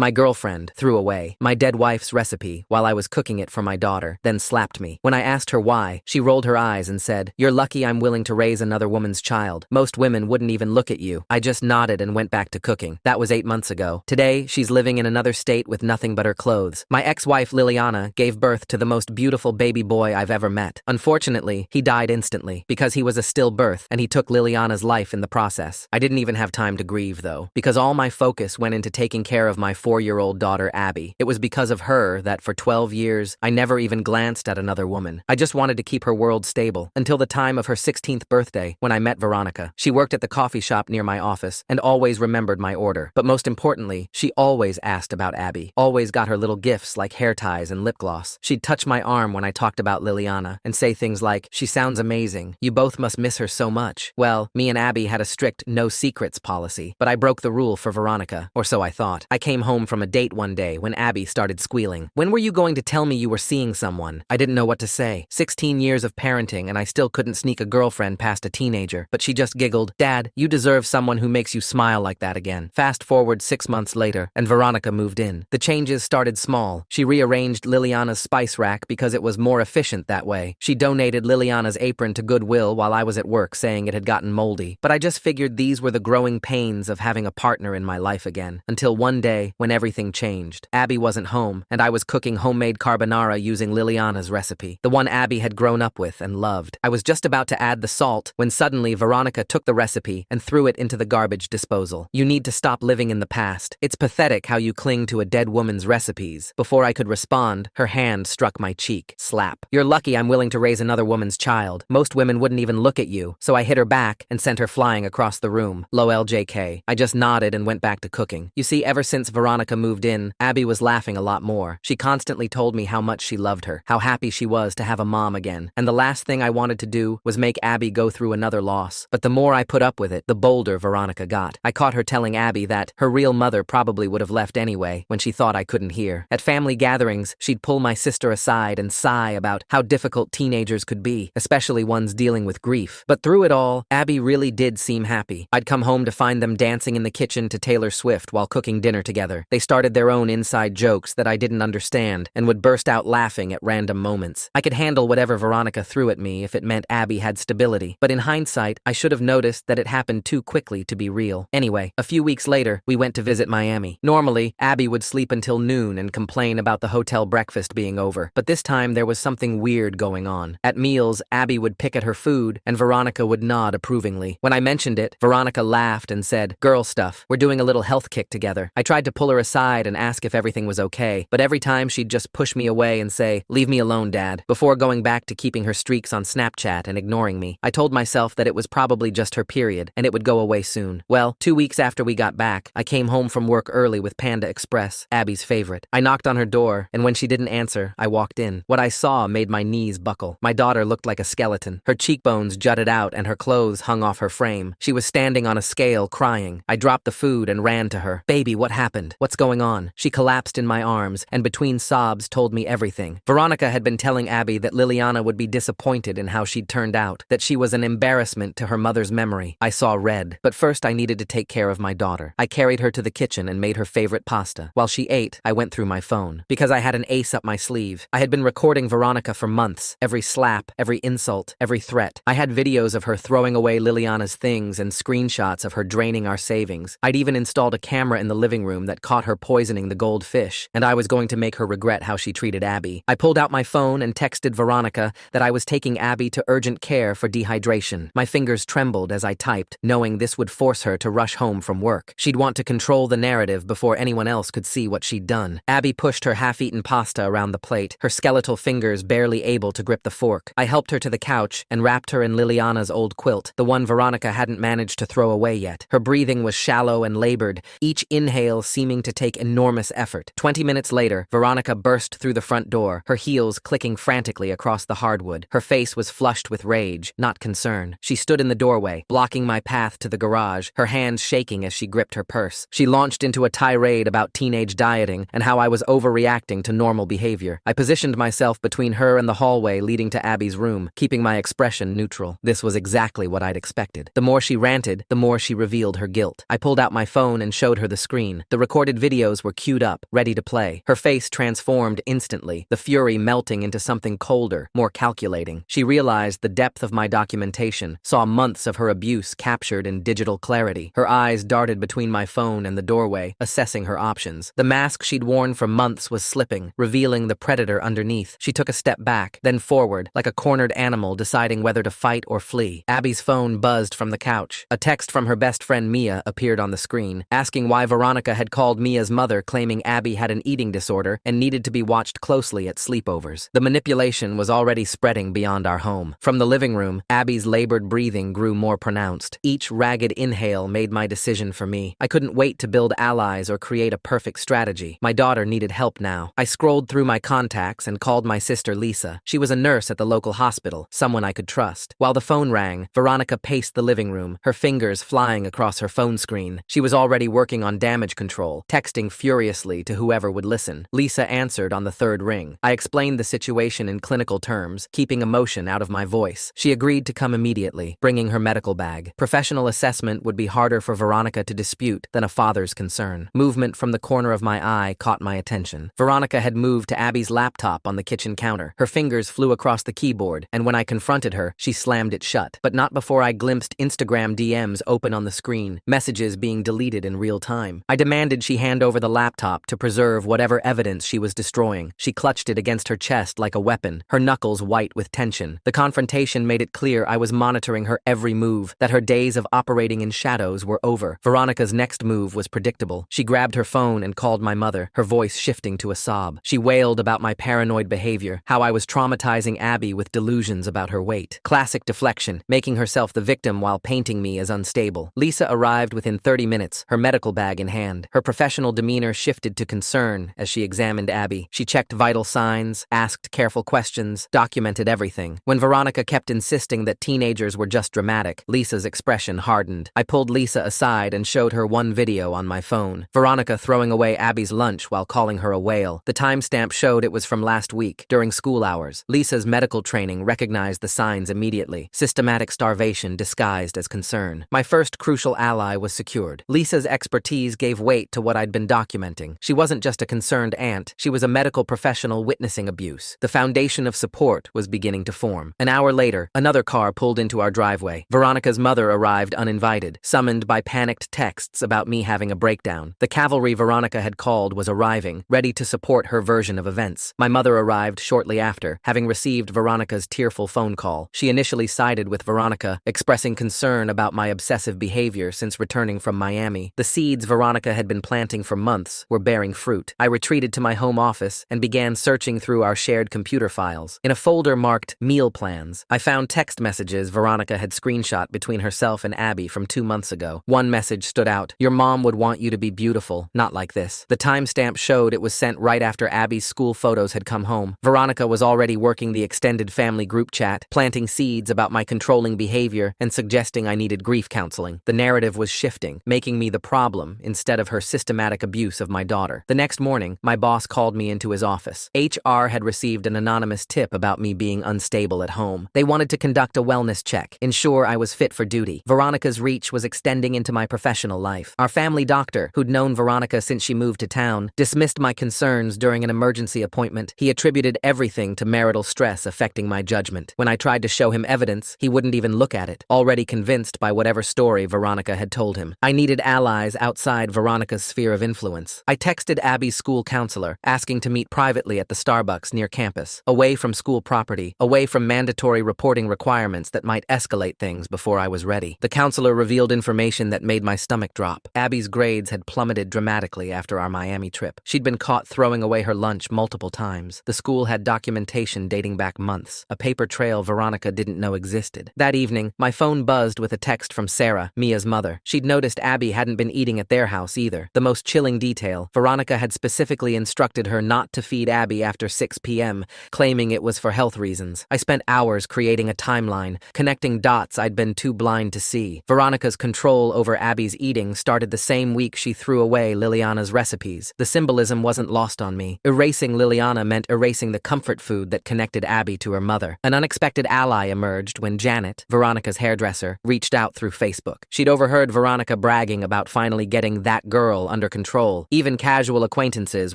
My girlfriend threw away my dead wife's recipe while I was cooking it for my daughter, then slapped me. When I asked her why, she rolled her eyes and said, "You're lucky I'm willing to raise another woman's child. Most women wouldn't even look at you." I just nodded and went back to cooking. That was 8 months ago. Today, she's living in another state with nothing but her clothes. My ex-wife Liliana gave birth to the most beautiful baby boy I've ever met. Unfortunately, he died instantly because he was a stillbirth and he took Liliana's life in the process. I didn't even have time to grieve though, because all my focus went into taking care of my 4-year-old daughter Abby. It was because of her that for 12 years, I never even glanced at another woman. I just wanted to keep her world stable until the time of her 16th birthday when I met Veronica. She worked at the coffee shop near my office and always remembered my order. But most importantly, she always asked about Abby, always got her little gifts like hair ties and lip gloss. She'd touch my arm when I talked about Liliana and say things like, "She sounds amazing. You both must miss her so much." Well, me and Abby had a strict no secrets policy, but I broke the rule for Veronica, or so I thought. I came home from a date one day when Abby started squealing. "When were you going to tell me you were seeing someone?" I didn't know what to say. 16 years of parenting and I still couldn't sneak a girlfriend past a teenager, but she just giggled, "Dad, you deserve someone who makes you smile like that again." Fast forward 6 months later, and Veronica moved in. The changes started small. She rearranged Liliana's spice rack because it was more efficient that way. She donated Liliana's apron to Goodwill while I was at work saying it had gotten moldy. But I just figured these were the growing pains of having a partner in my life again. Until one day, when everything changed. Abby wasn't home, and I was cooking homemade carbonara using Liliana's recipe, the one Abby had grown up with and loved. I was just about to add the salt when suddenly Veronica took the recipe and threw it into the garbage disposal. "You need to stop living in the past. It's pathetic how you cling to a dead woman's recipes." Before I could respond, her hand struck my cheek. Slap. "You're lucky I'm willing to raise another woman's child. Most women wouldn't even look at you." So I hit her back and sent her flying across the room. Lol JK. I just nodded and went back to cooking. You see, ever since Veronica moved in, Abby was laughing a lot more. She constantly told me how much she loved her, how happy she was to have a mom again. And the last thing I wanted to do was make Abby go through another loss. But the more I put up with it, the bolder Veronica got. I caught her telling Abby that her real mother probably would have left anyway when she thought I couldn't hear. At family gatherings, she'd pull my sister aside and sigh about how difficult teenagers could be, especially ones dealing with grief. But through it all, Abby really did seem happy. I'd come home to find them dancing in the kitchen to Taylor Swift while cooking dinner together. They started their own inside jokes that I didn't understand and would burst out laughing at random moments. I could handle whatever Veronica threw at me if it meant Abby had stability. But in hindsight, I should have noticed that it happened too quickly to be real. Anyway, a few weeks later, we went to visit Miami. Normally, Abby would sleep until noon and complain about the hotel breakfast being over. But this time, there was something weird going on. At meals, Abby would pick at her food, and Veronica would nod approvingly. When I mentioned it, Veronica laughed and said, "Girl stuff. We're doing a little health kick together." I tried to pull her aside and ask if everything was okay, but every time she'd just push me away and say, "Leave me alone, Dad," before going back to keeping her streaks on Snapchat and ignoring me. I told myself that it was probably just her period, and it would go away soon. Well, 2 weeks after we got back, I came home from work early with Panda Express, Abby's favorite. I knocked on her door, and when she didn't answer, I walked in. What I saw made my knees buckle. My daughter looked like a skeleton. Her cheekbones jutted out and her clothes hung off her frame. She was standing on a scale, crying. I dropped the food and ran to her. "Baby, what happened? What's going on?" She collapsed in my arms, and between sobs told me everything. Veronica had been telling Abby that Liliana would be disappointed in how she'd turned out, that she was an embarrassment to her mother's memory. I saw red. But first I needed to take care of my daughter. I carried her to the kitchen and made her favorite pasta. While she ate, I went through my phone. Because I had an ace up my sleeve. I had been recording Veronica for months. Every slap, every insult, every threat. I had videos of her throwing away Liliana's things and screenshots of her draining our savings. I'd even installed a camera in the living room that caught her poisoning the goldfish, and I was going to make her regret how she treated Abby. I pulled out my phone and texted Veronica that I was taking Abby to urgent care for dehydration. My fingers trembled as I typed, knowing this would force her to rush home from work. She'd want to control the narrative before anyone else could see what she'd done. Abby pushed her half-eaten pasta around the plate, her skeletal fingers barely able to grip the fork. I helped her to the couch and wrapped her in Liliana's old quilt, the one Veronica hadn't managed to throw away yet. Her breathing was shallow and labored, each inhale seeming to take enormous effort. 20 minutes later, Veronica burst through the front door, her heels clicking frantically across the hardwood. Her face was flushed with rage, not concern. She stood in the doorway, blocking my path to the garage, her hands shaking as she gripped her purse. She launched into a tirade about teenage dieting and how I was overreacting to normal behavior. I positioned myself between her and the hallway leading to Abby's room, keeping my expression neutral. This was exactly what I'd expected. The more she ranted, the more she revealed her guilt. I pulled out my phone and showed her the screen. The recorded Recorded videos were queued up, ready to play. Her face transformed instantly, the fury melting into something colder, more calculating. She realized the depth of my documentation, saw months of her abuse captured in digital clarity. Her eyes darted between my phone and the doorway, assessing her options. The mask she'd worn for months was slipping, revealing the predator underneath. She took a step back, then forward, like a cornered animal deciding whether to fight or flee. Abby's phone buzzed from the couch. A text from her best friend Mia appeared on the screen, asking why Veronica had called Mia's mother, claiming Abby had an eating disorder and needed to be watched closely at sleepovers. The manipulation was already spreading beyond our home. From the living room, Abby's labored breathing grew more pronounced. Each ragged inhale made my decision for me. I couldn't wait to build allies or create a perfect strategy. My daughter needed help now. I scrolled through my contacts and called my sister Lisa. She was a nurse at the local hospital, someone I could trust. While the phone rang, Veronica paced the living room, her fingers flying across her phone screen. She was already working on damage control, texting furiously to whoever would listen. Lisa answered on the third ring. I explained the situation in clinical terms, keeping emotion out of my voice. She agreed to come immediately, bringing her medical bag. Professional assessment would be harder for Veronica to dispute than a father's concern. Movement from the corner of my eye caught my attention. Veronica had moved to Abby's laptop on the kitchen counter. Her fingers flew across the keyboard, and when I confronted her, she slammed it shut. But not before I glimpsed Instagram DMs open on the screen, messages being deleted in real time. I demanded she hand over the laptop to preserve whatever evidence she was destroying. She clutched it against her chest like a weapon, her knuckles white with tension. The confrontation made it clear I was monitoring her every move, that her days of operating in shadows were over. Veronica's next move was predictable. She grabbed her phone and called my mother, her voice shifting to a sob. She wailed about my paranoid behavior, how I was traumatizing Abby with delusions about her weight. Classic deflection, making herself the victim while painting me as unstable. Lisa arrived within 30 minutes, her medical bag in hand. Her professional demeanor shifted to concern as she examined Abby. She checked vital signs, asked careful questions, documented everything. When Veronica kept insisting that teenagers were just dramatic, Lisa's expression hardened. I pulled Lisa aside and showed her one video on my phone. Veronica throwing away Abby's lunch while calling her a whale. The timestamp showed it was from last week, during school hours. Lisa's medical training recognized the signs immediately. Systematic starvation disguised as concern. My first crucial ally was secured. Lisa's expertise gave weight to what I'd been documenting. She wasn't just a concerned aunt, she was a medical professional witnessing abuse. The foundation of support was beginning to form. An hour later, another car pulled into our driveway. Veronica's mother arrived uninvited, summoned by panicked texts about me having a breakdown. The cavalry Veronica had called was arriving, ready to support her version of events. My mother arrived shortly after, having received Veronica's tearful phone call. She initially sided with Veronica, expressing concern about my obsessive behavior since returning from Miami. The seeds Veronica had been planting for months were bearing fruit. I retreated to my home office and began searching through our shared computer files. In a folder marked Meal Plans, I found text messages Veronica had screenshot between herself and Abby from 2 months ago. One message stood out. Your mom would want you to be beautiful, not like this. The timestamp showed it was sent right after Abby's school photos had come home. Veronica was already working the extended family group chat, planting seeds about my controlling behavior and suggesting I needed grief counseling. The narrative was shifting, making me the problem instead of her systematic abuse of my daughter. The next morning, my boss called me into his office. HR had received an anonymous tip about me being unstable at home. They wanted to conduct a wellness check, ensure I was fit for duty. Veronica's reach was extending into my professional life. Our family doctor, who'd known Veronica since she moved to town, dismissed my concerns during an emergency appointment. He attributed everything to marital stress affecting my judgment. When I tried to show him evidence, he wouldn't even look at it, already convinced by whatever story Veronica had told him. I needed allies outside Veronica's sphere of influence. I texted Abby's school counselor, asking to meet privately at the Starbucks near campus, away from school property, away from mandatory reporting requirements that might escalate things before I was ready. The counselor revealed information that made my stomach drop. Abby's grades had plummeted dramatically after our Miami trip. She'd been caught throwing away her lunch multiple times. The school had documentation dating back months, a paper trail Veronica didn't know existed. That evening, my phone buzzed with a text from Sarah, Mia's mother. She'd noticed Abby hadn't been eating at their house either. The most chilling detail, Veronica had specifically instructed her not to feed Abby after 6 p.m., claiming it was for health reasons. I spent hours creating a timeline, connecting dots I'd been too blind to see. Veronica's control over Abby's eating started the same week she threw away Liliana's recipes. The symbolism wasn't lost on me. Erasing Liliana meant erasing the comfort food that connected Abby to her mother. An unexpected ally emerged when Janet, Veronica's hairdresser, reached out through Facebook. She'd overheard Veronica bragging about finally getting that girl under control. Even casual acquaintances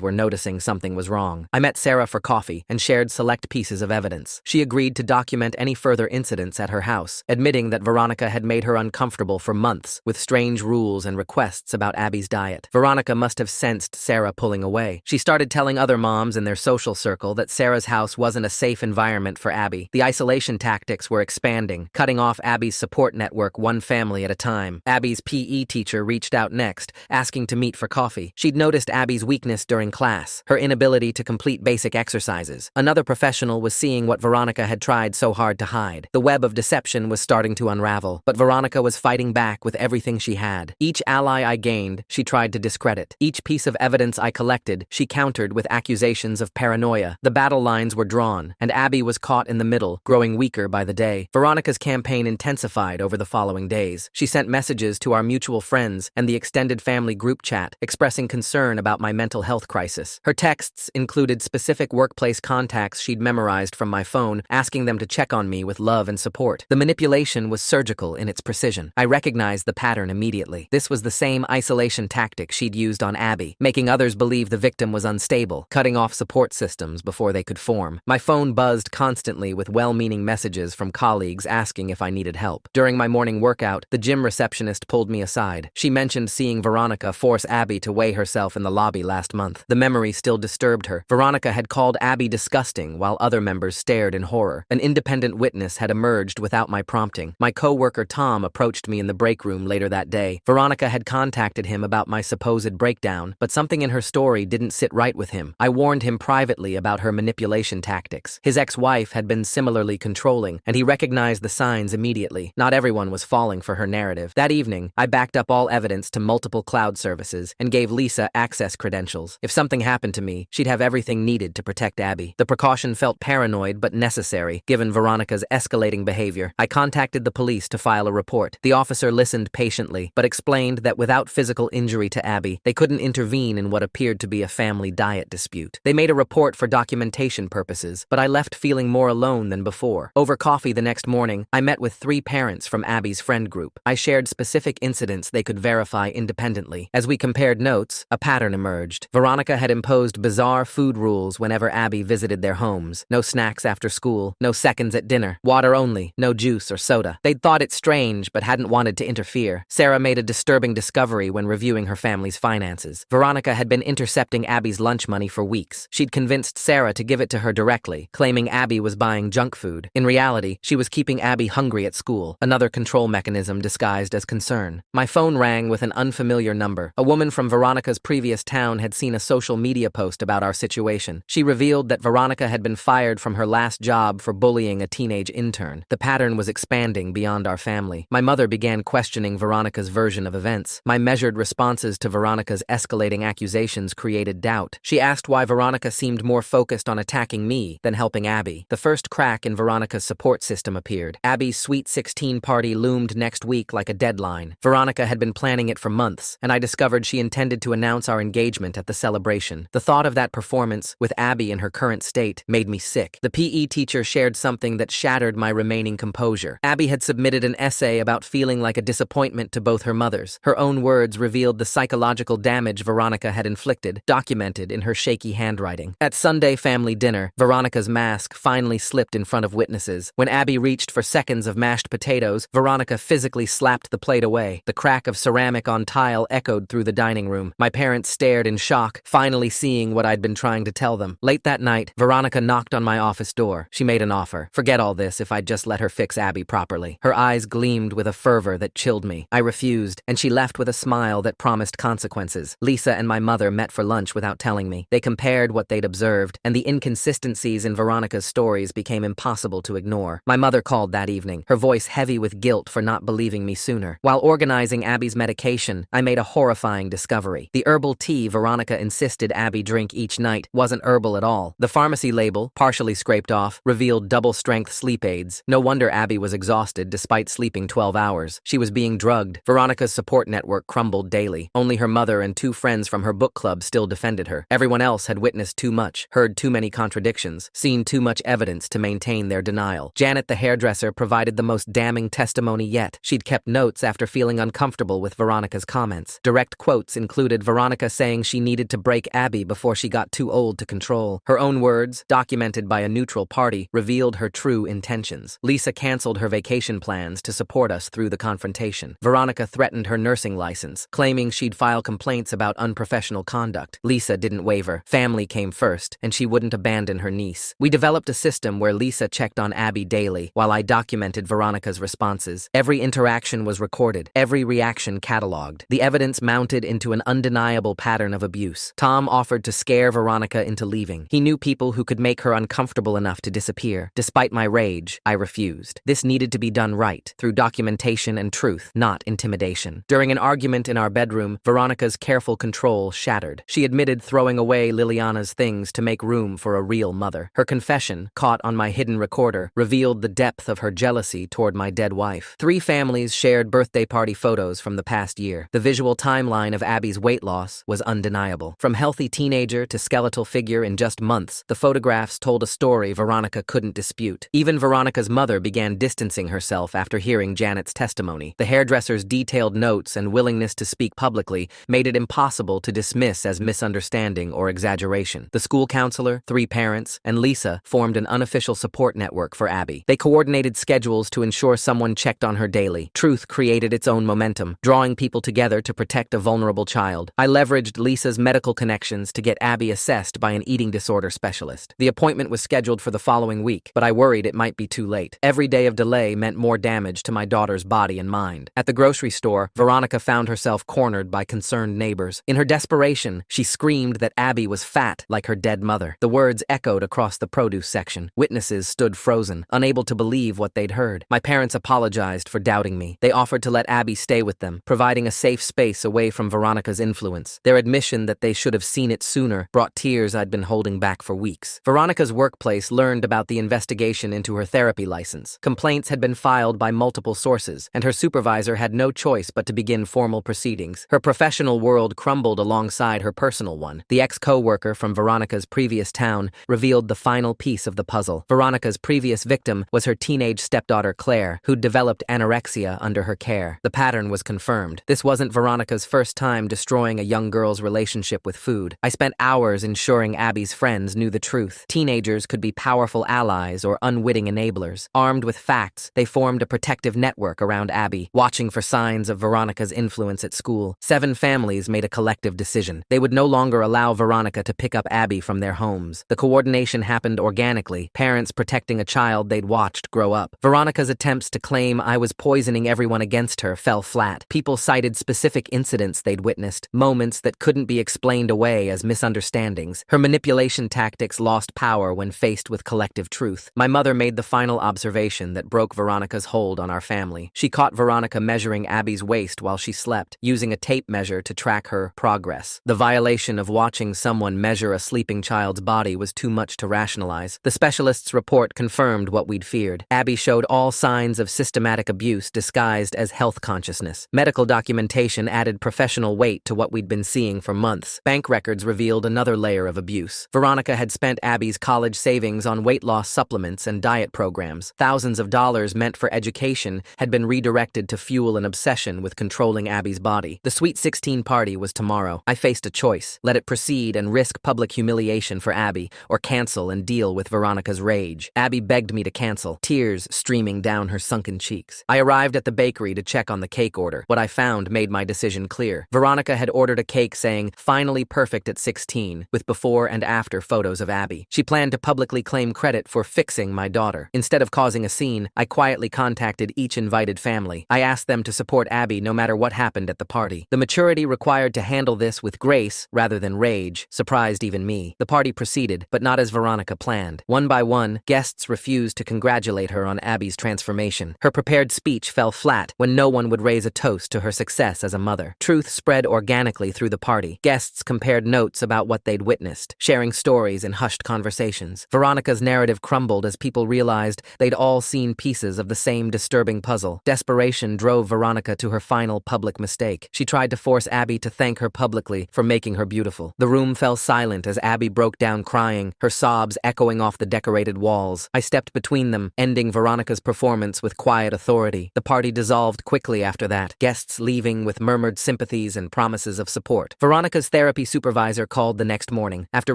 were noticing something was wrong. I met Sarah for coffee and shared select pieces of evidence. She agreed to document any further incidents at her house, admitting that Veronica had made her uncomfortable for months with strange rules and requests about Abby's diet. Veronica must have sensed Sarah pulling away. She started telling other moms in their social circle that Sarah's house wasn't a safe environment for Abby. The isolation tactics were expanding, cutting off Abby's support network one family at a time. Abby's PE teacher reached out next, asking to meet for coffee. She'd noticed Abby's weakness during class, her inability to complete basic exercises. Another professional was seeing what Veronica had tried so hard to hide. The web of deception was starting to unravel, but Veronica was fighting back with everything she had. Each ally I gained, she tried to discredit. Each piece of evidence I collected, she countered with accusations of paranoia. The battle lines were drawn, and Abby was caught in the middle, growing weaker by the day. Veronica's campaign intensified over the following days. She sent messages to our mutual friends and the extended family group chat, expressing concern about my mental health crisis. Her texts included specific workplace contacts she'd memorized from my phone, asking them to check on me with love and support. The manipulation was surgical in its precision. I recognized the pattern immediately. This was the same isolation tactic she'd used on Abby, making others believe the victim was unstable, cutting off support systems before they could form. My phone buzzed constantly with well-meaning messages from colleagues asking if I needed help. During my morning workout, the gym receptionist pulled me aside. She mentioned seeing Veronica force Abby to weigh herself in the lobby last month. The memory still disturbed her. Veronica had called Abby disgusting while other members stared in horror. An independent witness had emerged without my prompting. My co-worker Tom approached me in the break room later that day. Veronica had contacted him about my supposed breakdown, but something in her story didn't sit right with him. I warned him privately about her manipulation tactics. His ex-wife had been similarly controlling, and he recognized the signs immediately. Not everyone was falling for her narrative. That evening, I backed up all evidence to multiple cloud services and gave Lisa access credentials. If something happened to me, she'd have everything needed to protect Abby. The precaution felt paranoid but necessary, given Veronica's escalating behavior. I contacted the police to file a report. The officer listened patiently, but explained that without physical injury to Abby, they couldn't intervene in what appeared to be a family diet dispute. They made a report for documentation purposes, but I left feeling more alone than before. Over coffee the next morning, I met with 3 parents from Abby's friend group. I shared specific incidents they could verify independently. As we compared notes, a pattern emerged. Veronica had imposed bizarre food rules whenever Abby visited their homes. No snacks after school, no seconds at dinner, water only, no juice or soda. They'd thought it strange but hadn't wanted to interfere. Sarah made a disturbing discovery when reviewing her family's finances. Veronica had been intercepting Abby's lunch money for weeks. She'd convinced Sarah to give it to her directly, claiming Abby was buying junk food. In reality, she was keeping Abby hungry at school, another control mechanism disguised as concern. My phone rang with an unfamiliar number. A woman from Veronica's previous town had seen a social media post about our situation. She revealed that Veronica had been fired from her last job for bullying a teenage intern. The pattern was expanding beyond our family. My mother began questioning Veronica's version of events. My measured responses to Veronica's escalating accusations created doubt. She asked why Veronica seemed more focused on attacking me than helping Abby. The first crack in Veronica's support system appeared. Abby's Sweet 16 party loomed next week like a deadline. Veronica had been planning it for months, and I discovered she intended to announce our engagement at the celebration. The thought of that performance, with Abby in her current state, made me sick. The PE teacher shared something that shattered my remaining composure. Abby had submitted an essay about feeling like a disappointment to both her mothers. Her own words revealed the psychological damage Veronica had inflicted, documented in her shaky handwriting. At Sunday family dinner, Veronica's mask finally slipped in front of witnesses. When Abby reached for seconds of mashed potatoes, Veronica physically slapped the plate away. The crack of ceramic on tile echoed through the dining room. My parents stared in shock, finally seeing what I'd been trying to tell them. Late that night, Veronica knocked on my office door. She made an offer. Forget all this if I'd just let her fix Abby properly. Her eyes gleamed with a fervor that chilled me. I refused, and she left with a smile that promised consequences. Lisa and my mother met for lunch without telling me. They compared what they'd observed, and the inconsistencies in Veronica's stories became impossible to ignore. My mother called that evening, her voice heavy with guilt for not believing me sooner. While organizing Abby's medication, I made a horrifying discovery. The herbal tea Veronica insisted Abby drink each night wasn't herbal at all. The pharmacy label, partially scraped off, revealed double-strength sleep aids. No wonder Abby was exhausted despite sleeping 12 hours. She was being drugged. Veronica's support network crumbled daily. Only her mother and 2 friends from her book club still defended her. Everyone else had witnessed too much, heard too many contradictions, seen too much evidence to maintain their denial. Janet, the hairdresser, provided the most damning testimony yet. She'd kept notes after feeling uncomfortable with Veronica's comments. Direct quotes included Veronica saying she needed to break Abby before she got too old to control. Her own words, documented by a neutral party, revealed her true intentions. Lisa canceled her vacation plans to support us through the confrontation. Veronica threatened her nursing license, claiming she'd file complaints about unprofessional conduct. Lisa didn't waver. Family came first, and she wouldn't abandon her niece. We developed a system where Lisa checked on Abby daily, while I documented Veronica's responses. Every interaction was recorded, every reaction cataloged. The evidence mounted into an undeniable pattern of abuse. Tom offered to scare Veronica into leaving. He knew people who could make her uncomfortable enough to disappear. Despite my rage, I refused. This needed to be done right, through documentation and truth, not intimidation. During an argument in our bedroom, Veronica's careful control shattered. She admitted throwing away Liliana's things to make room for a real mother. Her confession, caught on my hidden recorder, revealed the depth of her jealousy toward my dead wife. 3 families shared birthday party photos from the past year. The visual timeline of Abby's weight loss was undeniable. From healthy teenager to skeletal figure in just months, the photographs told a story Veronica couldn't dispute. Even Veronica's mother began distancing herself after hearing Janet's testimony. The hairdresser's detailed notes and willingness to speak publicly made it impossible to dismiss as misunderstanding or exaggeration. The school counselor, 3 parents, and Lisa formed an unofficial support network for Abby. They coordinated schedules to ensure someone checked on her daily. Truth created its own momentum, drawing people together to protect a vulnerable child. I leveraged Lisa's medical connections to get Abby assessed by an eating disorder specialist. The appointment was scheduled for the following week, but I worried it might be too late. Every day of delay meant more damage to my daughter's body and mind. At the grocery store, Veronica found herself cornered by concerned neighbors. In her desperation, she screamed that Abby was fat like her dead mother. The words echoed across the produce section. Witnesses stood frozen, unable to believe what they'd heard. My parents apologized for doubting me. They offered to let Abby stay with them, providing a safe space away from Veronica's influence. Their admission that they should have seen it sooner brought tears I'd been holding back for weeks. Veronica's workplace learned about the investigation into her therapy license. Complaints had been filed by multiple sources, and her supervisor had no choice but to begin formal proceedings. Her professional world crumbled alongside her personal one. The ex-co-worker from Veronica's previous town revealed the final piece of the puzzle. Veronica's previous victim was her teenage stepdaughter Claire, who'd developed anorexia under her care. The pattern was confirmed. This wasn't Veronica's first time destroying a young girl's relationship with food. I spent hours ensuring Abby's friends knew the truth. Teenagers could be powerful allies or unwitting enablers. Armed with facts, they formed a protective network around Abby, watching for signs of Veronica's influence at school. 7 families made a collective decision. They would no longer allow Veronica to pick up Abby from their homes. The coordination happened organically, parents protecting a child they'd watched grow up. Veronica's attempts to claim I was poisoning everyone against her fell flat. People cited specific incidents they'd witnessed, moments that couldn't be explained away as misunderstandings. Her manipulation tactics lost power when faced with collective truth. My mother made the final observation that broke Veronica's hold on our family. She caught Veronica measuring Abby's waist while she slept, using a tape measure to track her progress. The violation of watching someone measure a sleeping child's body was too much to rationalize. The specialist's report confirmed what we'd feared. Abby showed all signs of systematic abuse disguised as health consciousness. Medical documentation added professional weight to what we'd been seeing for months. Bank records revealed another layer of abuse. Veronica had spent Abby's college savings on weight loss supplements and diet programs. Thousands of dollars meant for education had been redirected to fuel an obsession with controlling Abby's body. The Sweet 16 party was tomorrow. I faced a choice: let it proceed and risk public humiliation for Abby, or cancel and deal with Veronica's rage. Abby begged me to cancel, tears streaming down her sunken cheeks. I arrived at the bakery to check on the cake order. What I found made my decision clear. Veronica had ordered a cake saying, "Finally perfect at 16, with before and after photos of Abby. She planned to publicly claim credit for fixing my daughter. Instead of causing a scene, I quietly contacted each invited family. I asked them to support Abby no matter what happened at the party. The maturity required to handle this with grace rather than rage surprised even me. The party proceeded, but not as Veronica planned. One by one, guests refused to congratulate her on Abby's transformation. Her prepared speech fell flat when no one would raise a toast to her success as a mother. Truth spread organically through the party. Guests compared notes about what they'd witnessed, sharing stories in hushed conversations. Veronica's narrative crumbled as people realized they'd all seen pieces of the same disturbing puzzle. Desperation drove Veronica to her final public mistake. She tried to force Abby to thank her publicly for making her beautiful. The room fell silent as Abby broke down crying, her sobs echoing off the decorated walls. I stepped between them, ending Veronica's performance with quiet authority. The party dissolved quickly after that, guests leaving with murmured sympathy sympathies and promises of support. Veronica's therapy supervisor called the next morning. After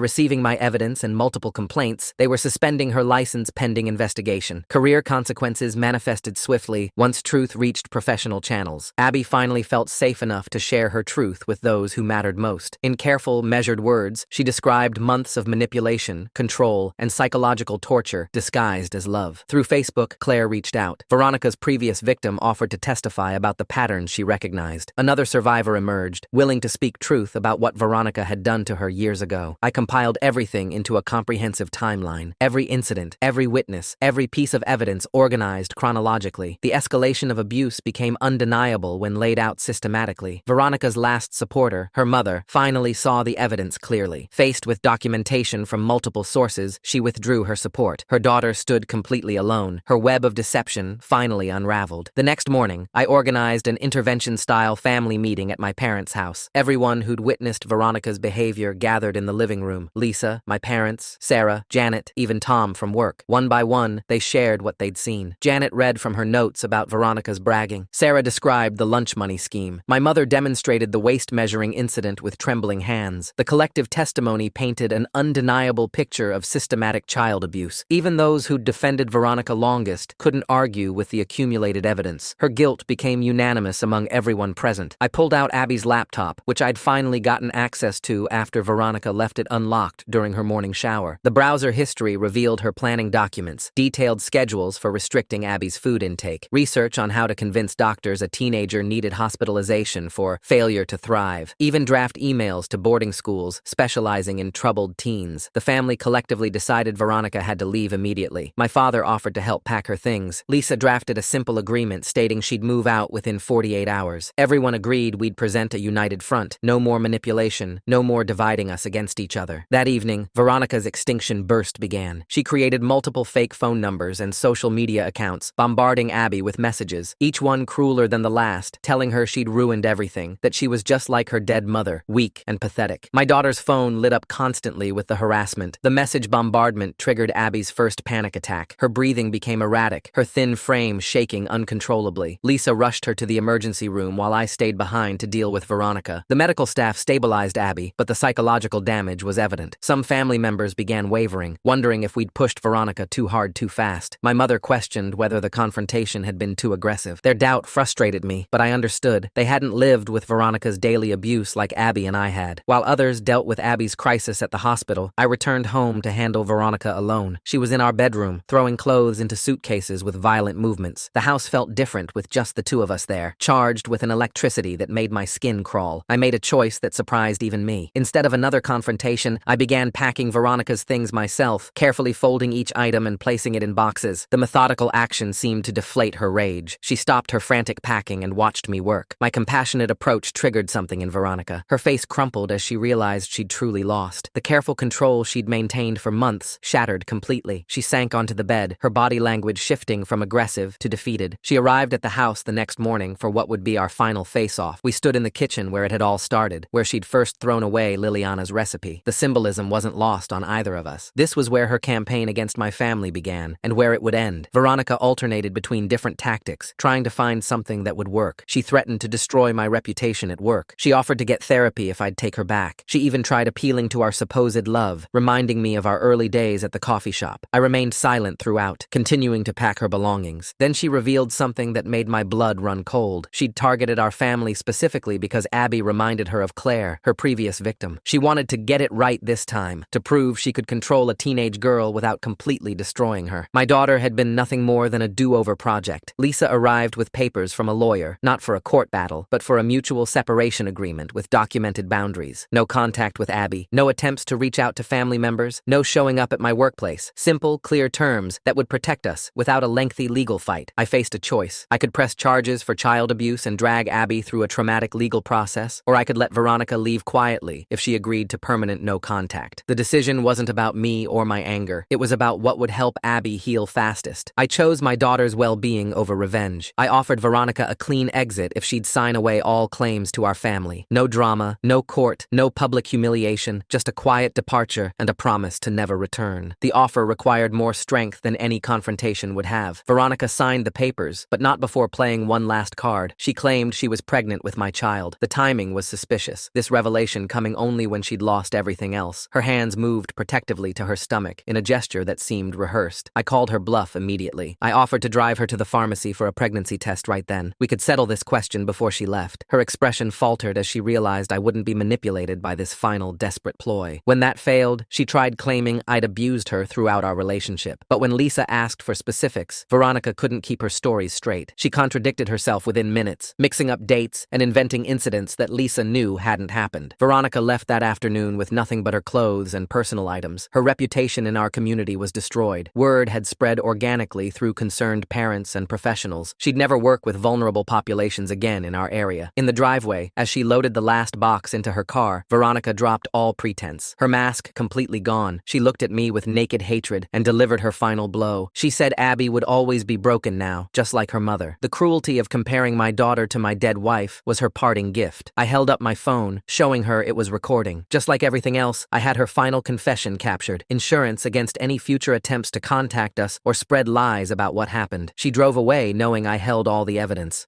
receiving my evidence and multiple complaints, they were suspending her license pending investigation. Career consequences manifested swiftly once truth reached professional channels. Abby finally felt safe enough to share her truth with those who mattered most. In careful, measured words, she described months of manipulation, control, and psychological torture disguised as love. Through Facebook, Claire reached out. Veronica's previous victim offered to testify about the patterns she recognized. Another survivor emerged, willing to speak truth about what Veronica had done to her years ago. I compiled everything into a comprehensive timeline. Every incident, every witness, every piece of evidence organized chronologically. The escalation of abuse became undeniable when laid out systematically. Veronica's last supporter, her mother, finally saw the evidence clearly. Faced with documentation from multiple sources, she withdrew her support. Her daughter stood completely alone. Her web of deception finally unraveled. The next morning, I organized an intervention-style family meeting at my parents' house. Everyone who'd witnessed Veronica's behavior gathered in the living room. Lisa, my parents, Sarah, Janet, even Tom from work. One by one, they shared what they'd seen. Janet read from her notes about Veronica's bragging. Sarah described the lunch money scheme. My mother demonstrated the waist-measuring incident with trembling hands. The collective testimony painted an undeniable picture of systematic child abuse. Even those who'd defended Veronica longest couldn't argue with the accumulated evidence. Her guilt became unanimous among everyone present. I pulled out Abby's laptop, which I'd finally gotten access to after Veronica left it unlocked during her morning shower. The browser history revealed her planning documents, detailed schedules for restricting Abby's food intake, research on how to convince doctors a teenager needed hospitalization for failure to thrive, even draft emails to boarding schools specializing in troubled teens. The family collectively decided Veronica had to leave immediately. My father offered to help pack her things. Lisa drafted a simple agreement stating she'd move out within 48 hours. Everyone agreed we'd present a united front. No more manipulation, no more dividing us against each other. That evening, Veronica's extinction burst began. She created multiple fake phone numbers and social media accounts, bombarding Abby with messages, each one crueler than the last, telling her she'd ruined everything, that she was just like her dead mother, weak and pathetic. My daughter's phone lit up constantly with the harassment. The message bombardment triggered Abby's first panic attack. Her breathing became erratic, her thin frame shaking uncontrollably. Lisa rushed her to the emergency room while I stayed behind to deal with Veronica. The medical staff stabilized Abby, but the psychological damage was evident. Some family members began wavering, wondering if we'd pushed Veronica too hard too fast. My mother questioned whether the confrontation had been too aggressive. Their doubt frustrated me, but I understood. They hadn't lived with Veronica's daily abuse like Abby and I had. While others dealt with Abby's crisis at the hospital, I returned home to handle Veronica alone. She was in our bedroom, throwing clothes into suitcases with violent movements. The house felt different with just the two of us there, charged with an electricity that made my skin crawl. I made a choice that surprised even me. Instead of another confrontation, I began packing Veronica's things myself, carefully folding each item and placing it in boxes. The methodical action seemed to deflate her rage. She stopped her frantic packing and watched me work. My compassionate approach triggered something in Veronica. Her face crumpled as she realized she'd truly lost. The careful control she'd maintained for months shattered completely. She sank onto the bed, her body language shifting from aggressive to defeated. She arrived at the house the next morning for what would be our final face-off. We stood in the kitchen where it had all started, where she'd first thrown away Liliana's recipe. The symbolism wasn't lost on either of us. This was where her campaign against my family began, and where it would end. Veronica alternated between different tactics, trying to find something that would work. She threatened to destroy my reputation at work. She offered to get therapy if I'd take her back. She even tried appealing to our supposed love, reminding me of our early days at the coffee shop. I remained silent throughout, continuing to pack her belongings. Then she revealed something that made my blood run cold. She'd targeted our family specifically because Abby reminded her of Claire, her previous victim. She wanted to get it right this time, to prove she could control a teenage girl without completely destroying her. My daughter had been nothing more than a do-over project. Lisa arrived with papers from a lawyer, not for a court battle, but for a mutual separation agreement with documented boundaries. No contact with Abby, no attempts to reach out to family members, no showing up at my workplace. Simple, clear terms that would protect us without a lengthy legal fight. I faced a choice. I could press charges for child abuse and drag Abby through a traumatic legal process, or I could let Veronica leave quietly if she agreed to permanent no contact. The decision wasn't about me or my anger. It was about what would help Abby heal fastest. I chose my daughter's well-being over revenge. I offered Veronica a clean exit if she'd sign away all claims to our family. No drama, no court, no public humiliation, just a quiet departure and a promise to never return. The offer required more strength than any confrontation would have. Veronica signed the papers, but not before playing one last card. She claimed she was pregnant with my child. The timing was suspicious, this revelation coming only when she'd lost everything else. Her hands moved protectively to her stomach in a gesture that seemed rehearsed. I called her bluff immediately. I offered to drive her to the pharmacy for a pregnancy test right then. We could settle this question before she left. Her expression faltered as she realized I wouldn't be manipulated by this final desperate ploy. When that failed, she tried claiming I'd abused her throughout our relationship. But when Lisa asked for specifics, Veronica couldn't keep her stories straight. She contradicted herself within minutes, mixing up dates and inventing incidents that Lisa knew hadn't happened. Veronica left that afternoon with nothing but her clothes and personal items. Her reputation in our community was destroyed. Word had spread organically through concerned parents and professionals. She'd never work with vulnerable populations again in our area. In the driveway, as she loaded the last box into her car, Veronica dropped all pretense. Her mask completely gone, she looked at me with naked hatred and delivered her final blow. She said Abby would always be broken now, just like her mother. The cruelty of comparing my daughter to my dead wife was her parting gift. I held up my phone, showing her it was recording. Just like everything else, I had her final confession captured, insurance against any future attempts to contact us or spread lies about what happened. She drove away knowing I held all the evidence.